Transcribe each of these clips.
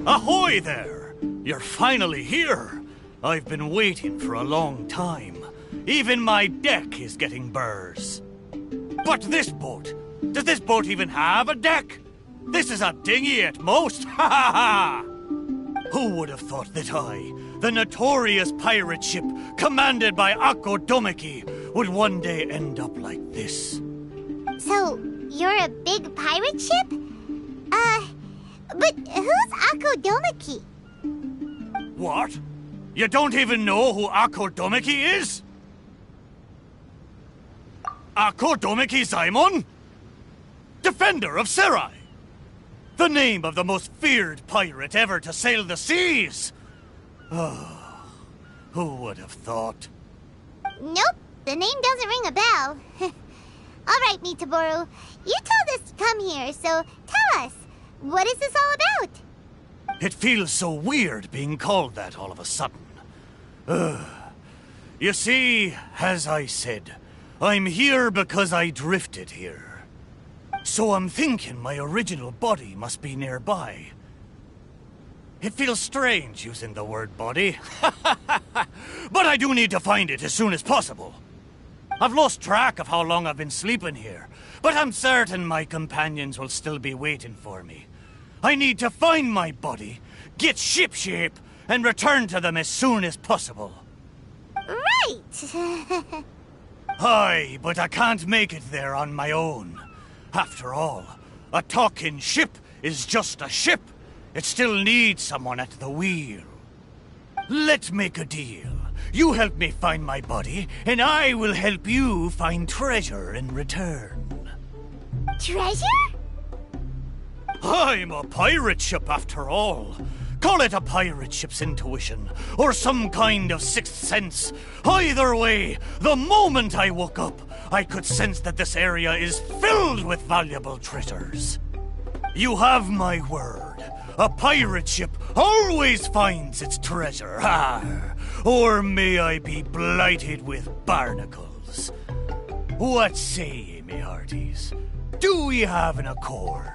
Ahoy there! You're finally here! I've been waiting for a long time. Even my deck is getting burrs. But this boat? Does this boat even have a deck? This is a dinghy at most! Ha ha ha! Who would have thought that I, the notorious pirate ship commanded by Akko Domeki, would one day end up like this? So, you're a big pirate ship? But who's Akko Domeki? What? You don't even know who Akko Domeki is? Akko Domeki Simon? Defender of Serai! The name of the most feared pirate ever to sail the seas! Oh, who would have thought? Nope, the name doesn't ring a bell. Alright, Mitaboru, you told us to come here, so tell us, what is this all about? It feels so weird being called that all of a sudden. You see, as I said, I'm here because I drifted here. So I'm thinking my original body must be nearby. It feels strange using the word body. But I do need to find it as soon as possible. I've lost track of how long I've been sleeping here, but I'm certain my companions will still be waiting for me. I need to find my body, get shipshape, and return to them as soon as possible. Right! Aye, but I can't make it there on my own. After all, a talking ship is just a ship. It still needs someone at the wheel. Let's make a deal. You help me find my body, and I will help you find treasure in return. Treasure? I'm a pirate ship after all. Call it a pirate ship's intuition, or some kind of sixth sense. Either way, the moment I woke up, I could sense that this area is filled with valuable treasures. You have my word. A pirate ship always finds its treasure. Or may I be blighted with barnacles. What say ye, me hearties? Do we have an accord?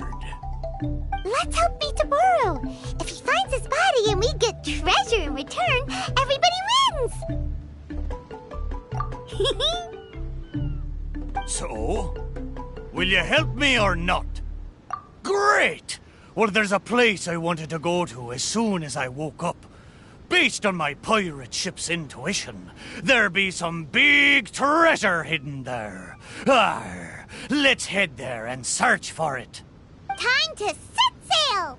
Let's help Mitaboru. If he finds his body and we get treasure, treasure in return, everybody wins! So, will you help me or not? Great! Well, there's a place I wanted to go to as soon as I woke up. Based on my pirate ship's intuition, there be some big treasure hidden there. Arr, let's head there and search for it. Time to set sail!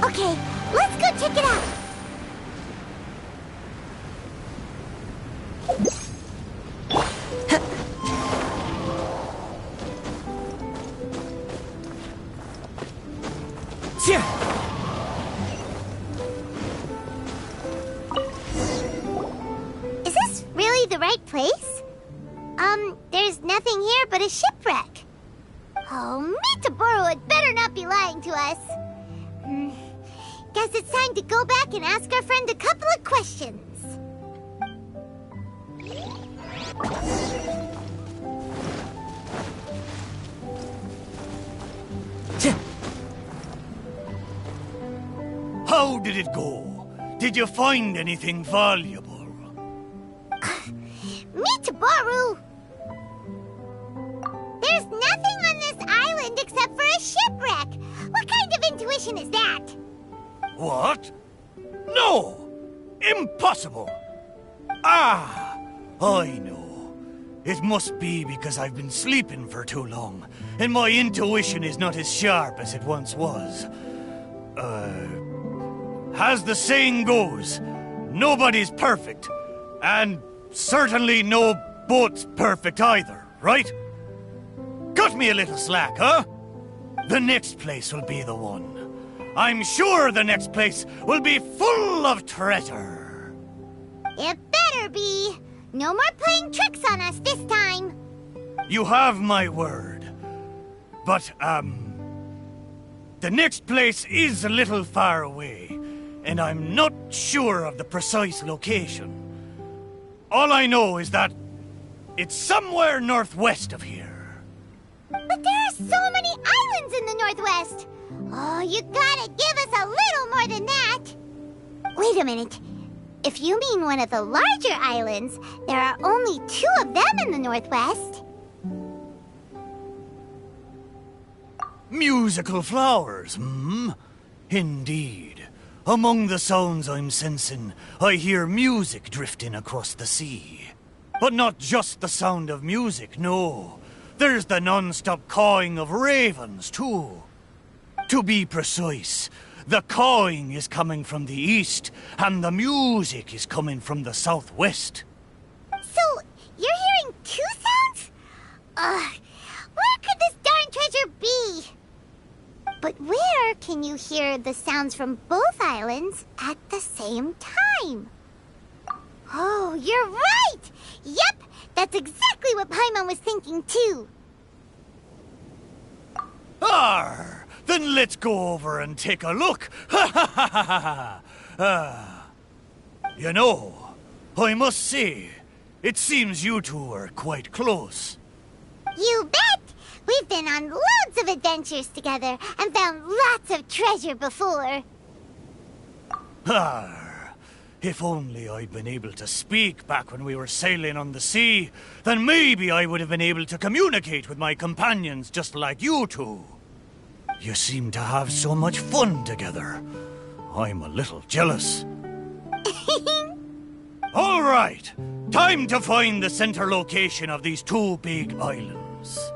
Okay, let's go check it out. Is this really the right place? There's nothing here but a shipwreck. Oh, Mitaboru had better not be lying to us. Guess it's time to go back and ask our friend a couple of questions. How did it go? Did you find anything valuable? Mitaboru! There's nothing on this island except for a shipwreck. What kind of intuition is that? What? No! Impossible! Ah! I know. It must be because I've been sleeping for too long, and my intuition is not as sharp as it once was. As the saying goes, nobody's perfect, and certainly no boat's perfect either, right? Cut me a little slack, huh? The next place will be the one. I'm sure the next place will be full of treasure. It better be. No more playing tricks on us this time. You have my word. But, the next place is a little far away, and I'm not sure of the precise location. All I know is that it's somewhere northwest of here. But there are so many islands in the northwest. Oh, you gotta give us a little more than that. Wait a minute. If you mean one of the larger islands, there are only 2 of them in the northwest. Musical flowers, hmm? Indeed. Among the sounds I'm sensing, I hear music drifting across the sea. But not just the sound of music, no. There's the non-stop cawing of ravens, too. To be precise, the cawing is coming from the east, and the music is coming from the southwest. So, you're hearing 2 sounds? Where could this darn treasure be? But where can you hear the sounds from both islands at the same time? Oh, you're right! Yep, that's exactly what Paimon was thinking too. Arr! Then let's go over and take a look. Ha ha ha ha ha! You know, I must say, it seems you two are quite close. You bet! We've been on loads of adventures together and found lots of treasure before. Arr! If only I'd been able to speak back when we were sailing on the sea, then maybe I would have been able to communicate with my companions just like you two. You seem to have so much fun together. I'm a little jealous. All right, time to find the center location of these 2 big islands.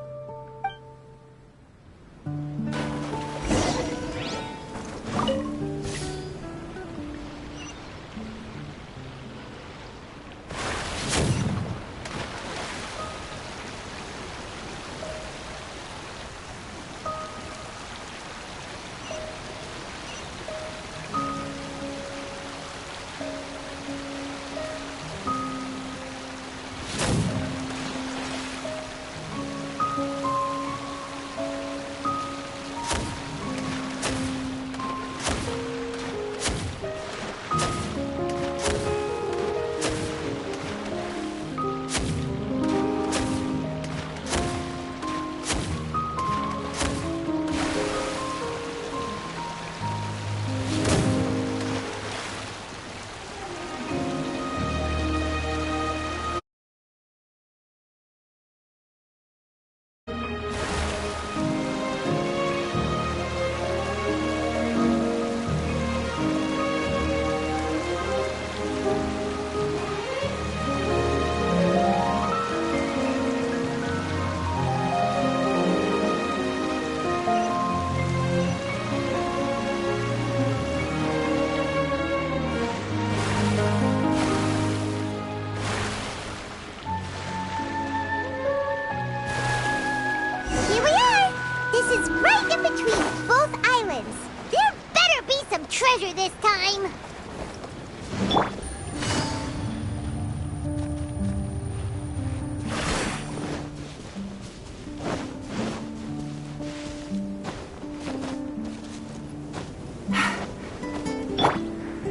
Here we are! This is right in between both islands. There better be some treasure this time!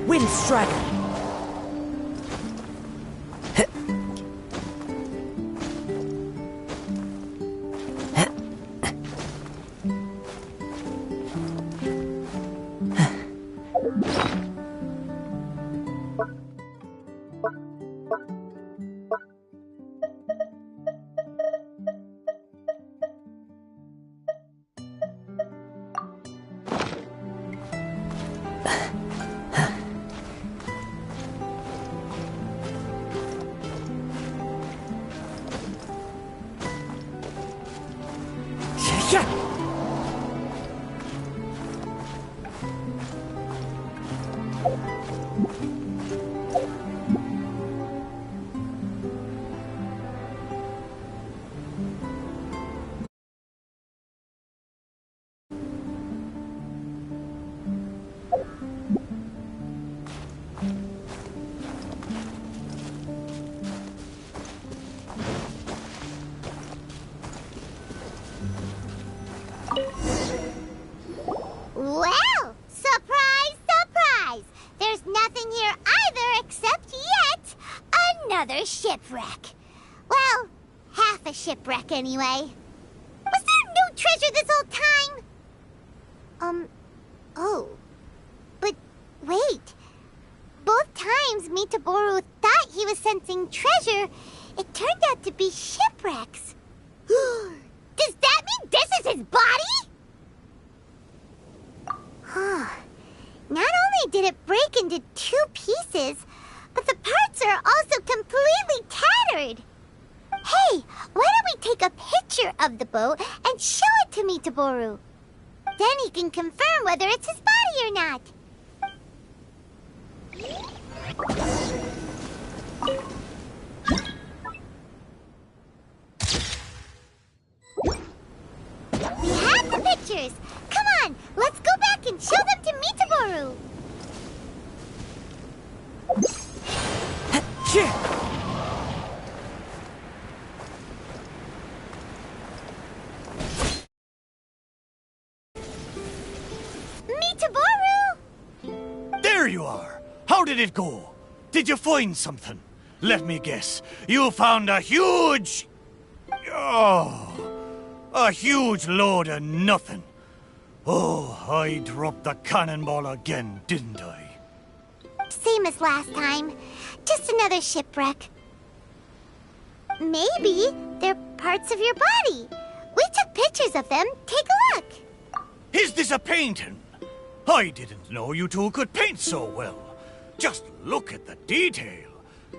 Wind Strider! Well, surprise, surprise! another shipwreck. Well, half a shipwreck anyway. Was there no treasure this whole time? Oh. But wait. Both times Mitaboru thought he was sensing treasure, it turned out to be shipwrecks. Does that mean this is his body? Not only did it break into 2 pieces, but the parts are also completely tattered. Hey, why don't we take a picture of the boat and show it to Mitaboru? Then he can confirm whether it's his body or not. We have the pictures! Come on, let's go back and show them to Mitaboru! Mitaboru! There you are! How did it go? Did you find something? Let me guess. You found a huge... a huge load of nothing. Oh, I dropped the cannonball again, didn't I? Same as last time. Just another shipwreck. Maybe they're parts of your body. We took pictures of them. Take a look. Is this a painting? I didn't know you two could paint so well. Just look at the detail.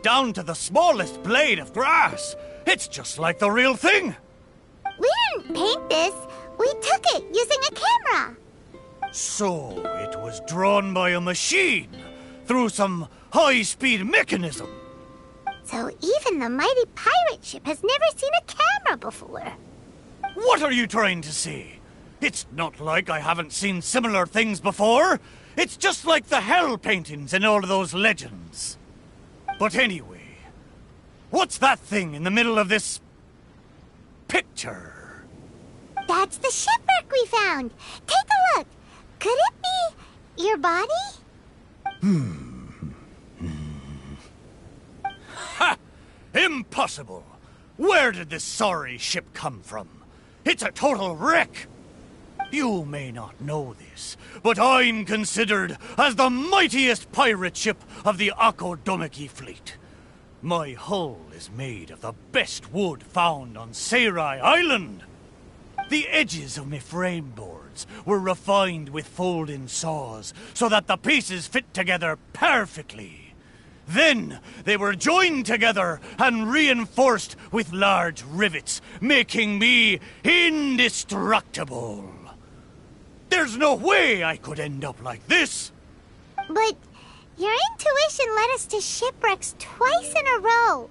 Down to the smallest blade of grass. It's just like the real thing. We didn't paint this. We took it using a camera. So it was drawn by a machine through some high-speed mechanism. So even the mighty pirate ship has never seen a camera before. What are you trying to say? It's not like I haven't seen similar things before. It's just like the hell paintings in all of those legends. But anyway, what's that thing in the middle of this picture? That's the shipwreck we found. Take a look. Could it be your body? Ha! Impossible! Where did this sorry ship come from? It's a total wreck! You may not know this, but I'm considered as the mightiest pirate ship of the Akodomeki fleet. My hull is made of the best wood found on Seirai Island. The edges of my frame boards were refined with folding saws so that the pieces fit together perfectly. Then they were joined together and reinforced with large rivets, making me indestructible. There's no way I could end up like this. But your intuition led us to shipwrecks twice in a row.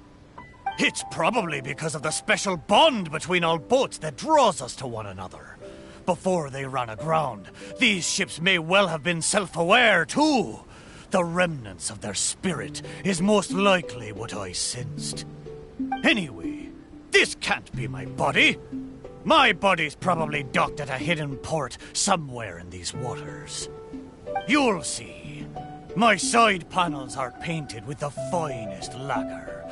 It's probably because of the special bond between all boats that draws us to one another. Before they ran aground, these ships may well have been self-aware too. The remnants of their spirit is most likely what I sensed. Anyway, this can't be my body. My body's probably docked at a hidden port somewhere in these waters. You'll see. My side panels are painted with the finest lacquer.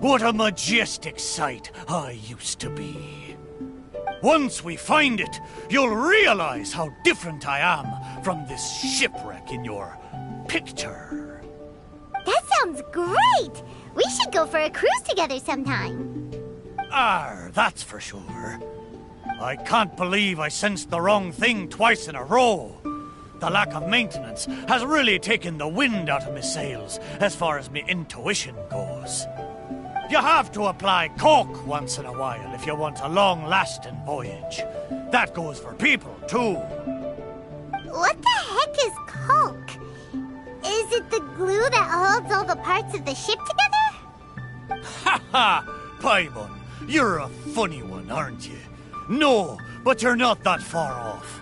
What a majestic sight I used to be. Once we find it, you'll realize how different I am from this shipwreck in your picture. That sounds great! We should go for a cruise together sometime. That's for sure. I can't believe I sensed the wrong thing twice in a row. The lack of maintenance has really taken the wind out of my sails as far as my intuition goes. You have to apply cork once in a while if you want a long-lasting voyage. That goes for people, too. What the heck is caulk? Is it the glue that holds all the parts of the ship together? Ha ha! Paimon, you're a funny one, aren't you? No, but you're not that far off.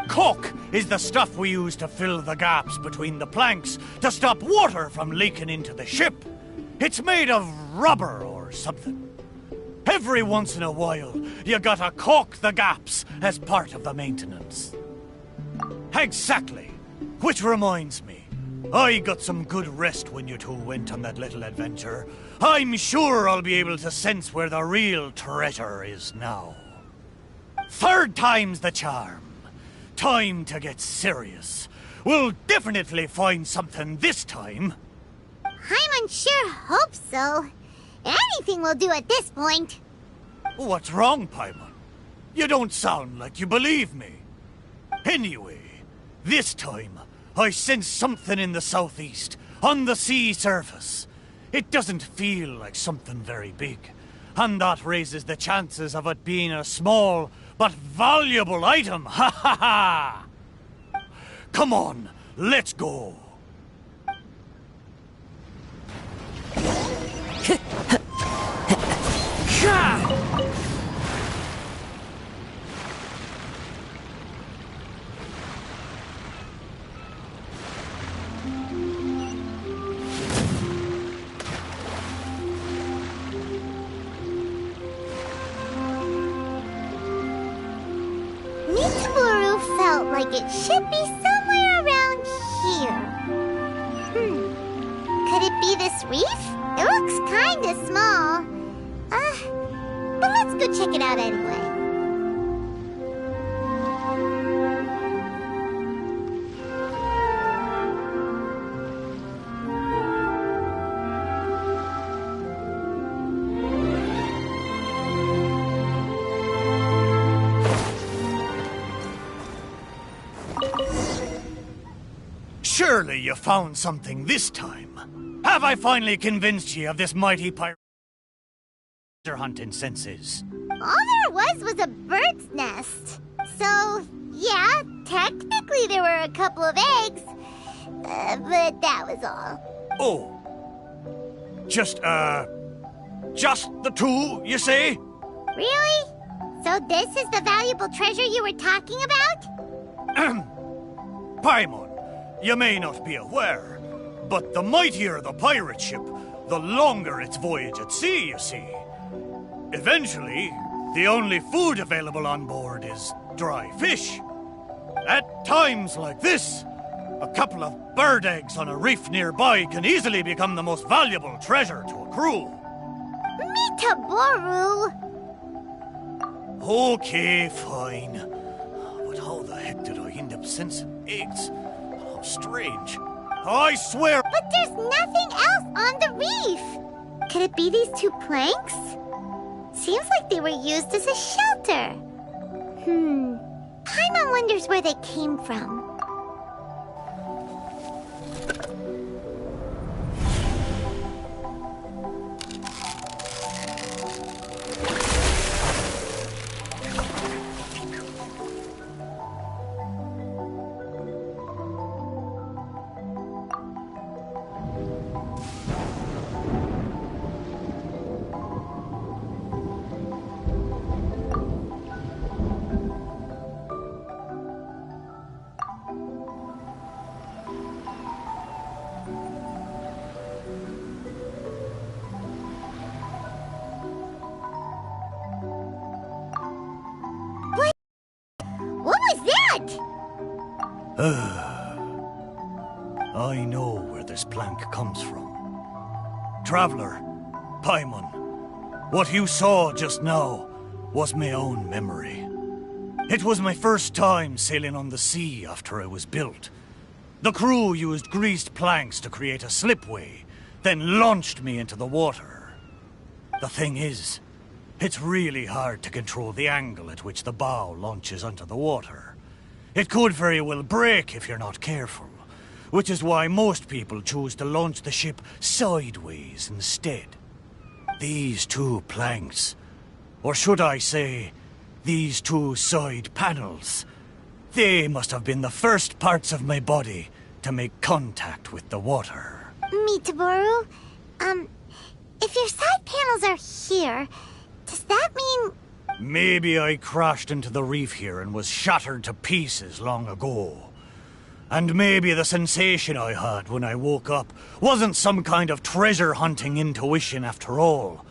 Caulk is the stuff we use to fill the gaps between the planks to stop water from leaking into the ship. It's made of rubber or something. Every once in a while, you gotta caulk the gaps as part of the maintenance. Exactly. Which reminds me, I got some good rest when you two went on that little adventure. I'm sure I'll be able to sense where the real treasure is now. Third time's the charm. Time to get serious. We'll definitely find something this time. Paimon sure hopes so. Anything will do at this point. What's wrong, Paimon? You don't sound like you believe me. Anyway, this time, I sense something in the southeast, on the sea surface. It doesn't feel like something very big, and that raises the chances of it being a small but valuable item. Ha ha ha! Come on, let's go. Mitsuburu felt like it should be somewhere around here. Could it be this reef? It looks kinda small. But let's go check it out anyway. Surely you found something this time. Have I finally convinced you of this mighty pirate hunting senses? All there was a bird's nest. So, yeah, technically there were a couple of eggs. But that was all. Oh. Just the two, you say? Really? So this is the valuable treasure you were talking about? Paimon, you may not be aware, but the mightier the pirate ship, the longer its voyage at sea, you see. Eventually, the only food available on board is dry fish. At times like this, a couple of bird eggs on a reef nearby can easily become the most valuable treasure to a crew. Mitaboru! Okay, fine. But how the heck did I end up sensing eggs? How strange. I swear... But there's nothing else on the reef! Could it be these two planks? Seems like they were used as a shelter. Paimon wonders where they came from. What was that? I know where this plank comes from. Traveler, Paimon, what you saw just now was my own memory. It was my first time sailing on the sea after it was built. The crew used greased planks to create a slipway, then launched me into the water. The thing is, it's really hard to control the angle at which the bow launches onto the water. It could very well break if you're not careful, which is why most people choose to launch the ship sideways instead. These two planks, or should I say, these two side panels, they must have been the first parts of my body to make contact with the water. Mitaboru, if your side panels are here, does that mean... Maybe I crashed into the reef here and was shattered to pieces long ago. And maybe the sensation I had when I woke up wasn't some kind of treasure-hunting intuition after all,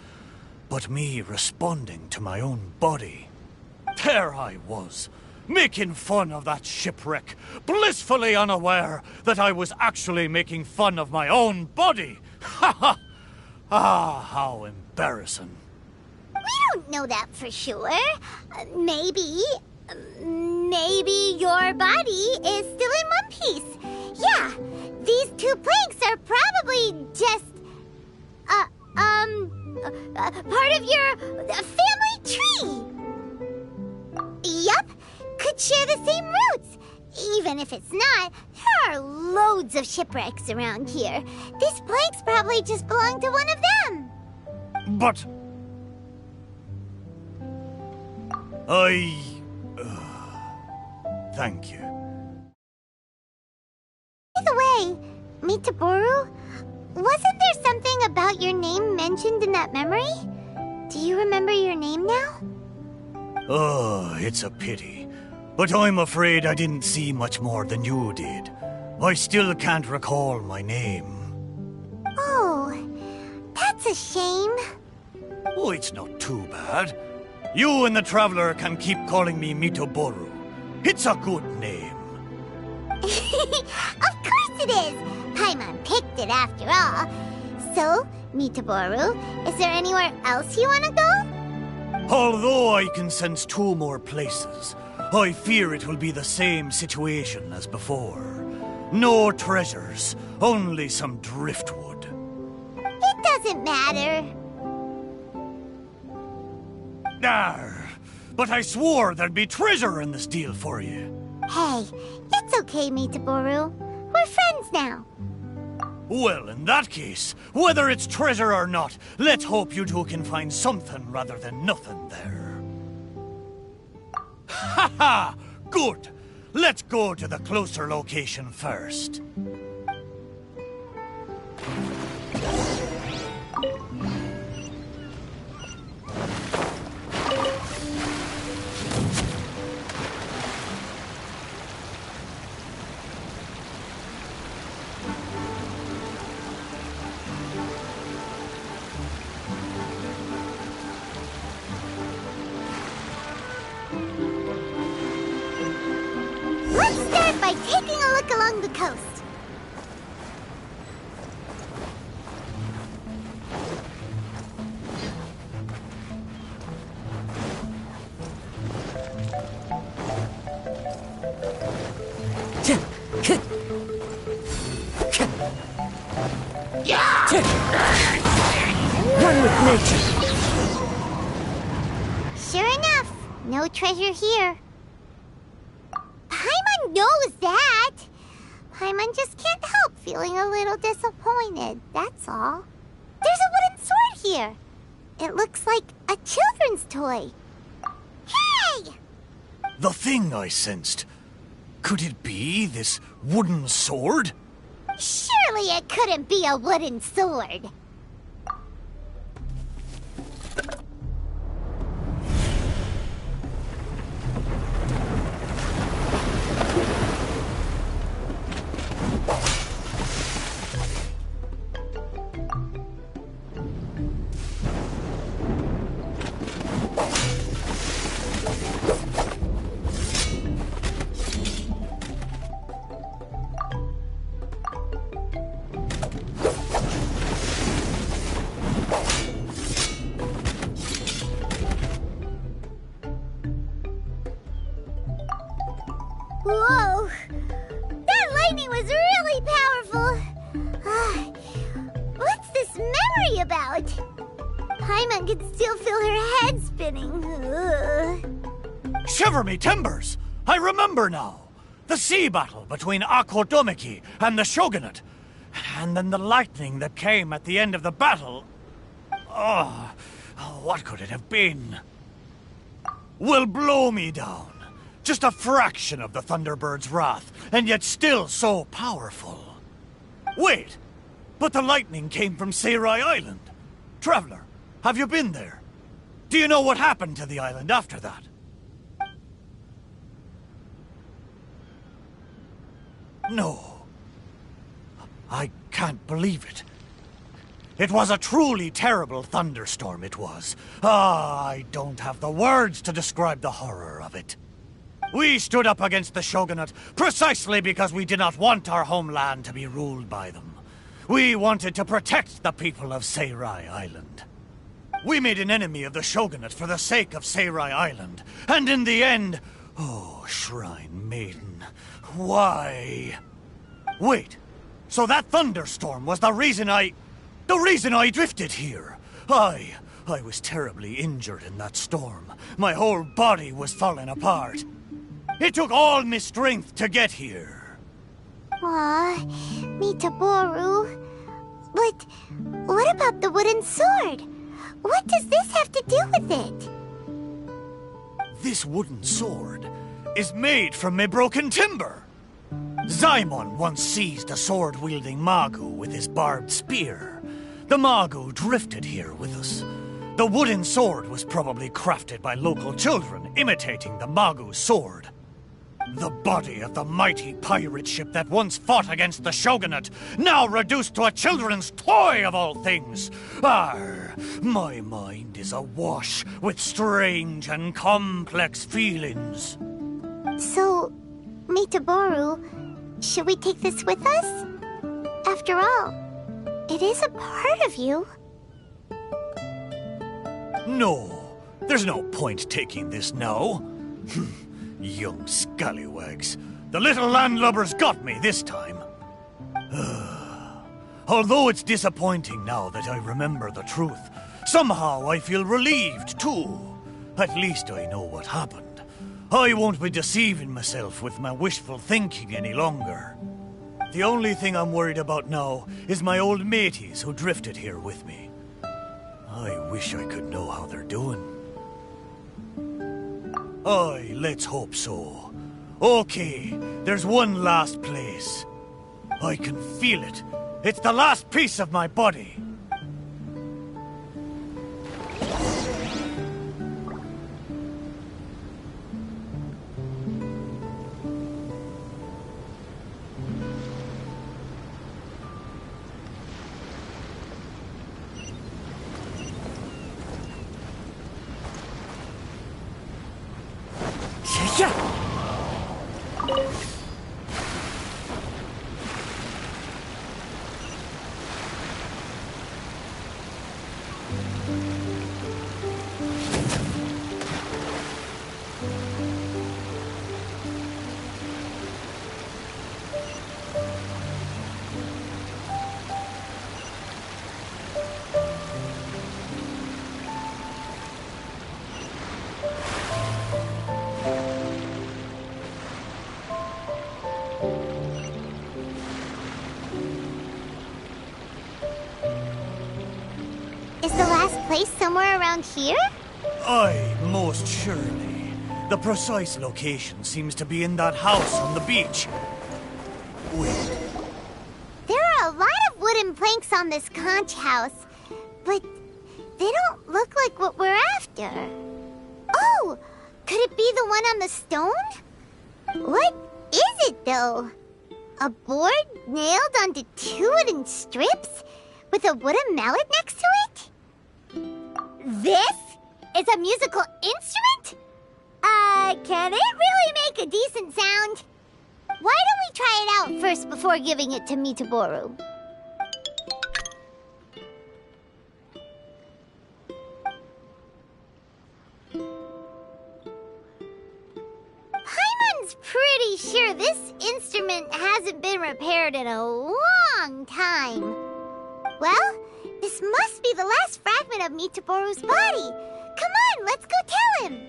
but me responding to my own body. There I was, making fun of that shipwreck, blissfully unaware that I was actually making fun of my own body. Ha ha! Ah, how embarrassing. We don't know that for sure. Maybe your body is still in one piece. Yeah, these two planks are probably just, part of your family tree. Yup, could share the same roots. Even if it's not, there are loads of shipwrecks around here. These planks probably just belong to one of them. But... thank you. By the way, Mitaboru, wasn't there something about your name mentioned in that memory? Do you remember your name now? Oh, it's a pity. But I'm afraid I didn't see much more than you did. I still can't recall my name. Oh, that's a shame. Oh, it's not too bad. You and the Traveler can keep calling me Mitoboru. It's a good name. Of course it is! Paimon picked it after all. So, Mitaboru, is there anywhere else you want to go? Although I can sense 2 more places, I fear it will be the same situation as before. No treasures, only some driftwood. It doesn't matter. Arr, but I swore there'd be treasure in this deal for you. Hey, it's okay, Mitaboru. We're friends now. Well, in that case, whether it's treasure or not, let's hope you two can find something rather than nothing there. Ha ha! Good! Let's go to the closer location first. Let's start by taking a look along the coast. One with nature. Sure enough, no treasure here. Paimon knows that. Paimon just can't help feeling a little disappointed, that's all. There's a wooden sword here. It looks like a children's toy. Hey! The thing I sensed. Could it be this wooden sword? Surely it couldn't be a wooden sword. Whoa! That lightning was really powerful! What's this memory about? Paimon can still feel her head spinning. Shiver me timbers! I remember now! The sea battle between Akodomiki and the Shogunate. And then the lightning that came at the end of the battle. Oh, what could it have been? Will blow me down. Just a fraction of the Thunderbird's wrath, and yet still so powerful. Wait, but the lightning came from Seirai Island. Traveler, have you been there? Do you know what happened to the island after that? No. I can't believe it. It was a truly terrible thunderstorm, it was. Ah, I don't have the words to describe the horror of it. We stood up against the shogunate precisely because we did not want our homeland to be ruled by them. We wanted to protect the people of Seirai Island. We made an enemy of the shogunate for the sake of Seirai Island, and in the end... Oh, Shrine Maiden, why? Wait, so that thunderstorm was the reason I drifted here. I was terribly injured in that storm. My whole body was falling apart. It took all my strength to get here. Aw, Mitaboru. But what about the wooden sword? What does this have to do with it? This wooden sword is made from my broken timber. Zaimon once seized a sword-wielding Magu with his barbed spear. The Magu drifted here with us. The wooden sword was probably crafted by local children, imitating the Magu's sword. The body of the mighty pirate ship that once fought against the shogunate, now reduced to a children's toy of all things. Arr, my mind is awash with strange and complex feelings. So, Mitaboru, should we take this with us? After all, it is a part of you. No, there's no point taking this now. Young scallywags. The little landlubbers got me this time. Although it's disappointing now that I remember the truth, somehow I feel relieved too. At least I know what happened. I won't be deceiving myself with my wishful thinking any longer. The only thing I'm worried about now is my old mateys who drifted here with me. I wish I could know how they're doing. Aye, let's hope so. Okay, there's one last place. I can feel it. It's the last piece of my body. Is the last place somewhere around here? Aye, most surely. The precise location seems to be in that house on the beach. Wait. There are a lot of wooden planks on this conch house, but they don't look like what we're after. Oh, could it be the one on the stone? What is it, though? A board nailed onto two wooden strips with a wooden mallet next to it? This is a musical instrument? Can it really make a decent sound? Why don't we try it out first before giving it to Mitaboru? Paimon's pretty sure this instrument hasn't been repaired in a long time. Well, this must be the last fragment of Mitaboru's body. Come on, let's go tell him.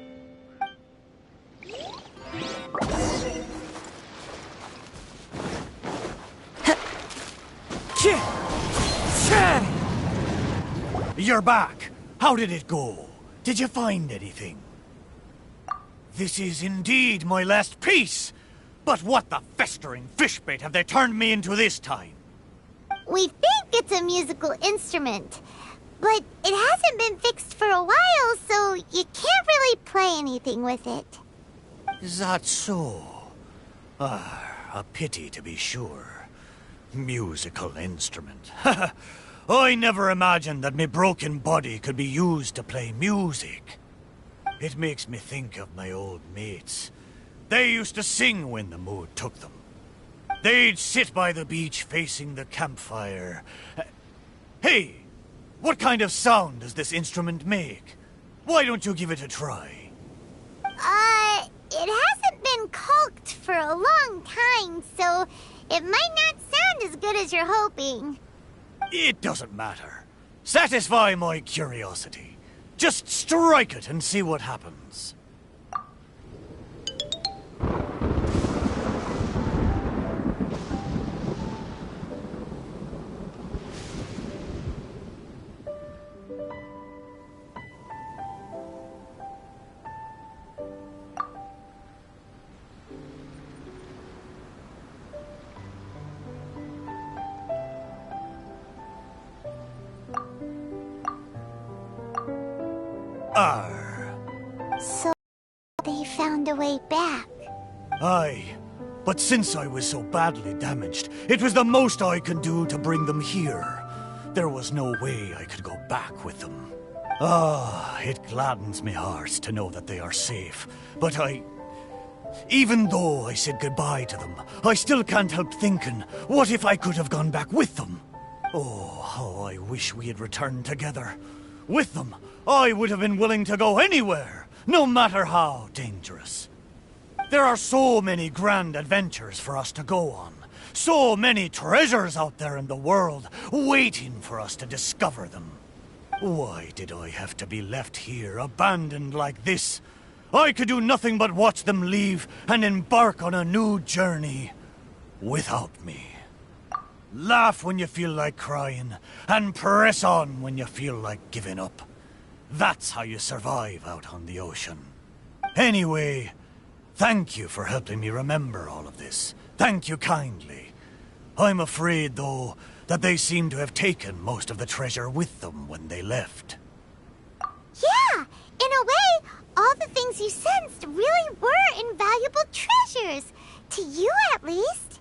You're back. How did it go? Did you find anything? This is indeed my last piece. But what the festering fishbait have they turned me into this time? We think it's a musical instrument, but it hasn't been fixed for a while, so you can't really play anything with it. Is that so? A pity to be sure. Musical instrument. I never imagined that my broken body could be used to play music. It makes me think of my old mates. They used to sing when the mood took them. They'd sit by the beach facing the campfire. Hey, what kind of sound does this instrument make? Why don't you give it a try? It hasn't been caulked for a long time, so it might not sound as good as you're hoping. It doesn't matter. Satisfy my curiosity. Just strike it and see what happens. So they found a way back. Aye, but since I was so badly damaged, it was the most I could do to bring them here. There was no way I could go back with them. It gladdens me heart to know that they are safe, but even though I said goodbye to them, I still can't help thinking, what if I could have gone back with them? Oh, how I wish we had returned together. With them, I would have been willing to go anywhere, no matter how dangerous. There are so many grand adventures for us to go on. So many treasures out there in the world, waiting for us to discover them. Why did I have to be left here, abandoned like this? I could do nothing but watch them leave and embark on a new journey without me. Laugh when you feel like crying, and press on when you feel like giving up. That's how you survive out on the ocean. Anyway, thank you for helping me remember all of this. Thank you kindly. I'm afraid, though, that they seem to have taken most of the treasure with them when they left. Yeah, in a way, all the things you sensed really were invaluable treasures. To you, at least.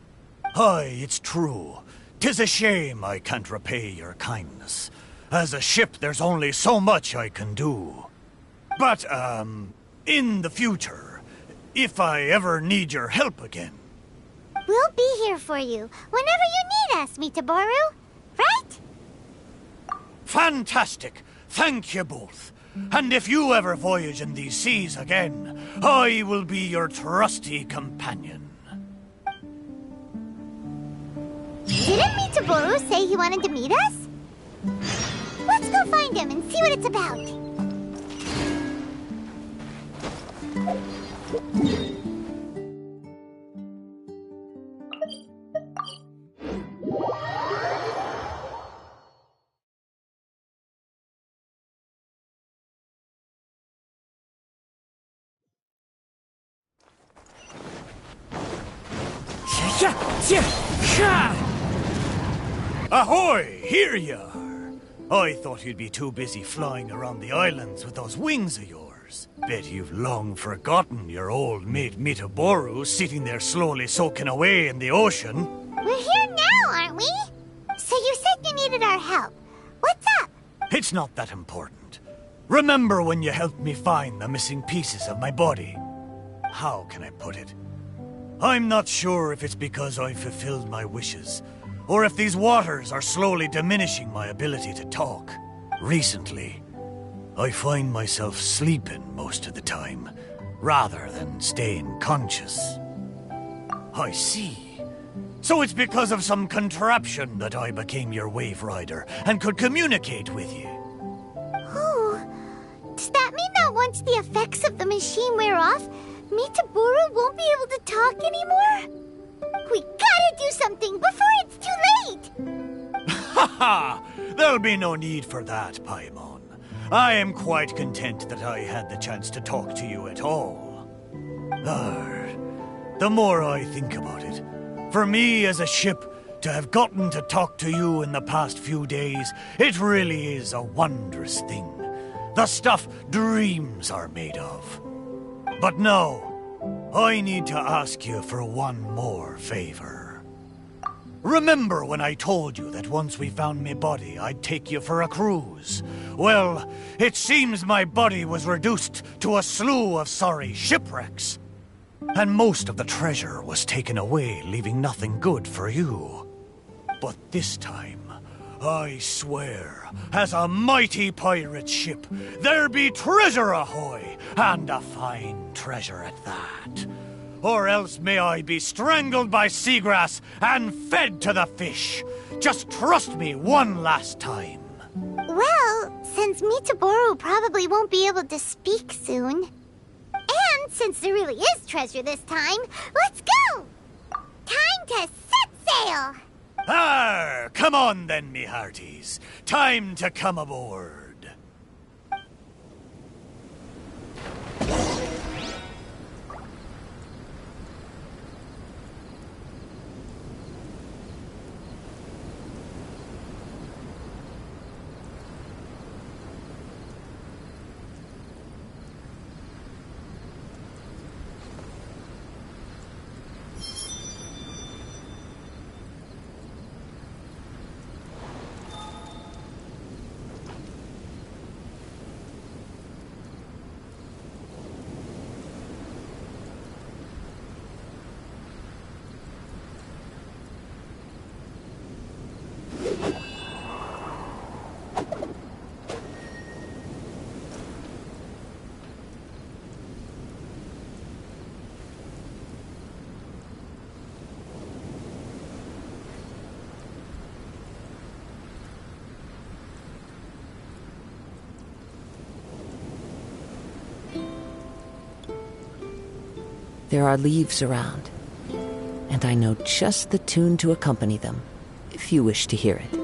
Aye, it's true. 'Tis a shame I can't repay your kindness. As a ship, there's only so much I can do. But, in the future, if I ever need your help again... We'll be here for you, whenever you need us, Mitaboru. Right? Fantastic! Thank you both. And if you ever voyage in these seas again, I will be your trusty companion. Didn't Mitaboru say he wanted to meet us? Let's go find him and see what it's about. Ahoy! Here you are! I thought you'd be too busy flying around the islands with those wings of yours. Bet you've long forgotten your old mate Mitaboru sitting there slowly soaking away in the ocean. We're here now, aren't we? So you said you needed our help. What's up? It's not that important. Remember when you helped me find the missing pieces of my body? How can I put it? I'm not sure if it's because I fulfilled my wishes, or if these waters are slowly diminishing my ability to talk. Recently, I find myself sleeping most of the time, rather than staying conscious. I see. So it's because of some contraption that I became your wave rider and could communicate with you. Oh, does that mean that once the effects of the machine wear off, Mitaboru won't be able to talk anymore? We gotta do something before it's too late! Ha! There'll be no need for that, Paimon. I am quite content that I had the chance to talk to you at all. The more I think about it, for me as a ship to have gotten to talk to you in the past few days, it really is a wondrous thing. The stuff dreams are made of. But now, I need to ask you for one more favor. Remember when I told you that once we found my body, I'd take you for a cruise? Well, it seems my body was reduced to a slew of sorry shipwrecks. And most of the treasure was taken away, leaving nothing good for you. But this time, I swear, as a mighty pirate ship, there be treasure ahoy, and a fine treasure at that. Or else may I be strangled by seagrass and fed to the fish. Just trust me one last time. Well, since Mitaboru probably won't be able to speak soon, and since there really is treasure this time, let's go! Time to set sail! Arr! Come on then, me hearties. Time to come aboard. There are leaves around, and I know just the tune to accompany them, if you wish to hear it.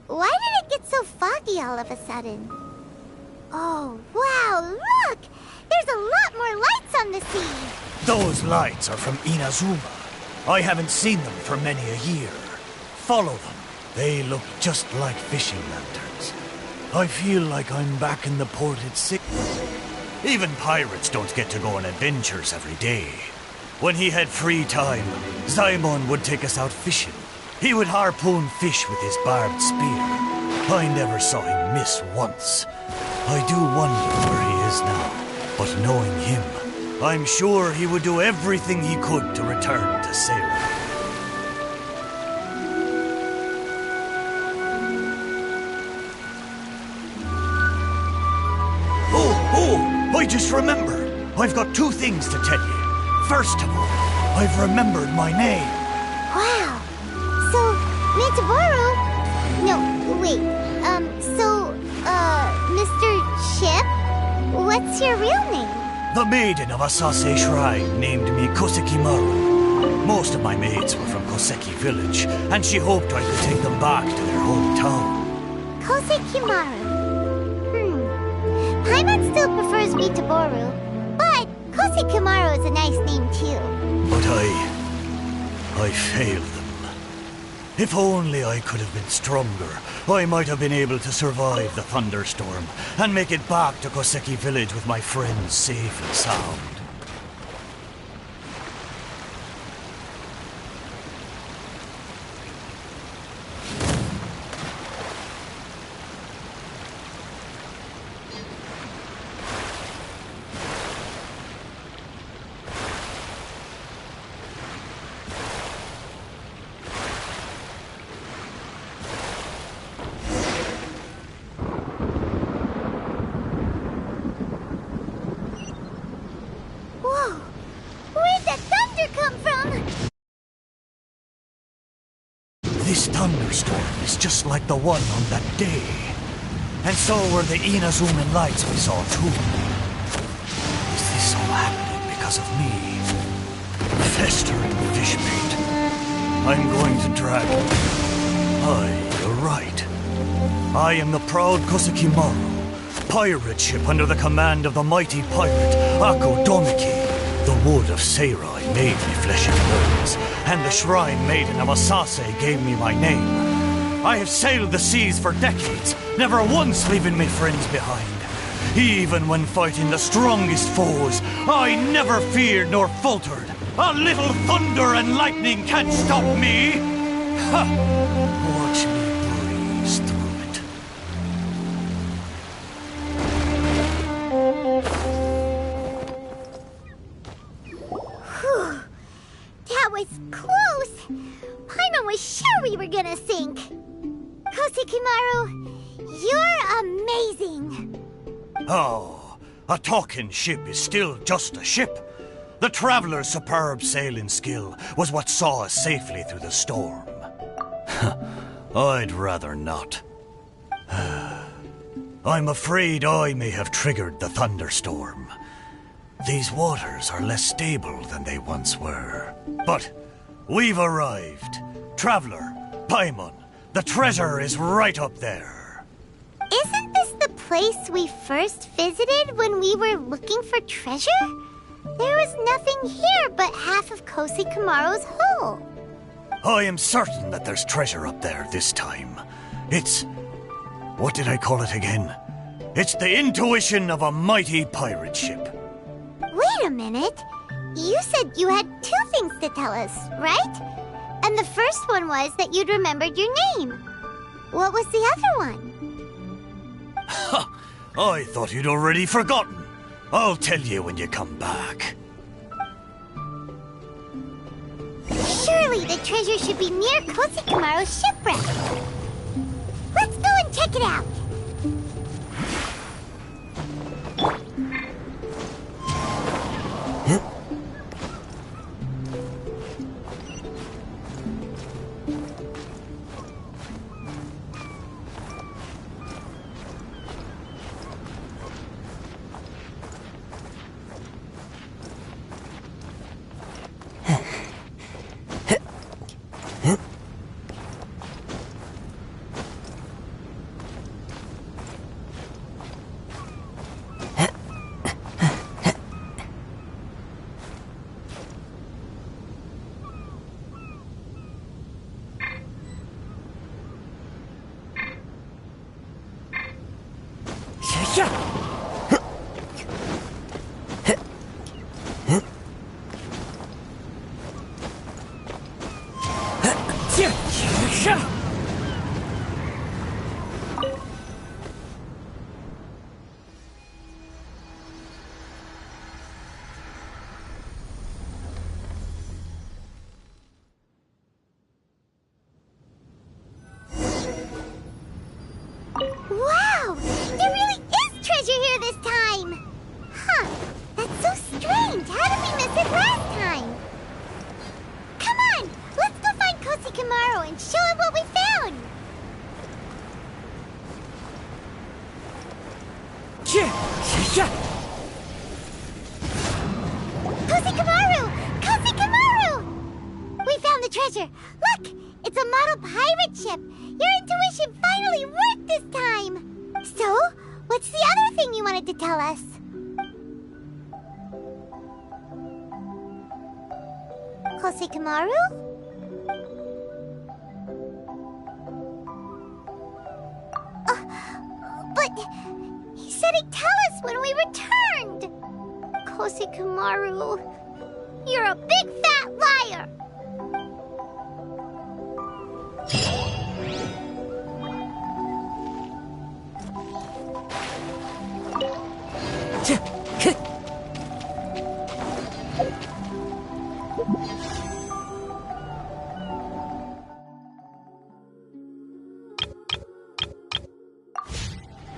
Why did it get so foggy all of a sudden? Oh, wow, look! There's a lot more lights on the sea! Those lights are from Inazuma. I haven't seen them for many a year. Follow them. They look just like fishing lanterns. I feel like I'm back in the ported city. Even pirates don't get to go on adventures every day. When he had free time, Zaimon would take us out fishing. He would harpoon fish with his barbed spear. I never saw him miss once. I do wonder where he is now. But knowing him, I'm sure he would do everything he could to return to Sarah. Oh, I just remembered. I've got two things to tell you. First of all, I've remembered my name. Wow. So, Mitaboru? No, wait. Mr. Chip? What's your real name? The maiden of Asase Shrine named me Koseki Maru. Most of my mates were from Koseki village, and she hoped I could take them back to their hometown. Koseki Maru. Paimon still prefers Mitaboru, but Koseki Maru is a nice name too. But I failed them. If only I could have been stronger, I might have been able to survive the thunderstorm and make it back to Koseki village with my friends safe and sound. This thunderstorm is just like the one on that day. And so were the Inazuman lights we saw too. Is this all happening because of me? Festering fish bait. I'm going to drag it. Aye, you're right. I am the proud Koseki Maru, pirate ship under the command of the mighty pirate Ako Domiki, the Wood of Seirai. made me flesh and bones, and the Shrine Maiden of Asase gave me my name. I have sailed the seas for decades, never once leaving my friends behind. Even when fighting the strongest foes, I never feared nor faltered. A little thunder and lightning can't stop me! Ha! Watch me breeze through it. Whew. That was close! Paimon was sure we were gonna sink! Kosekimaru, you're amazing! Oh, a talking ship is still just a ship. The traveler's superb sailing skill was what saw us safely through the storm. I'd rather not. I'm afraid I may have triggered the thunderstorm. These waters are less stable than they once were. But we've arrived. Traveler, Paimon, the treasure is right up there. Isn't this the place we first visited when we were looking for treasure? There was nothing here but half of Kosekamaru's hull. I am certain that there's treasure up there this time. It's... what did I call it again? It's the intuition of a mighty pirate ship. Wait a minute. You said you had 2 things to tell us, right? And the first one was that you'd remembered your name. What was the other one? Ha! I thought you'd already forgotten. I'll tell you when you come back. Surely the treasure should be near Kosekamaru's shipwreck. Let's go and check it out. Wow! There really is treasure here this time! Huh, that's so strange. How did we miss it last time? Come on, let's go find Kosekamaru and show him what we found! Kosekamaru! Kosekamaru! We found the treasure! Look! It's a model pirate ship! Your intuition finally worked this time! So, what's the other thing you wanted to tell us? Kosekamaru? But he said he'd tell us when we returned! Kosekamaru, you're a big fat liar!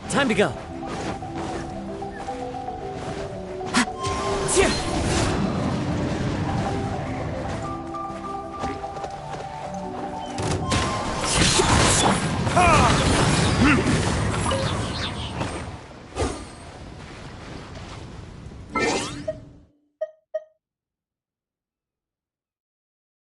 Time to go.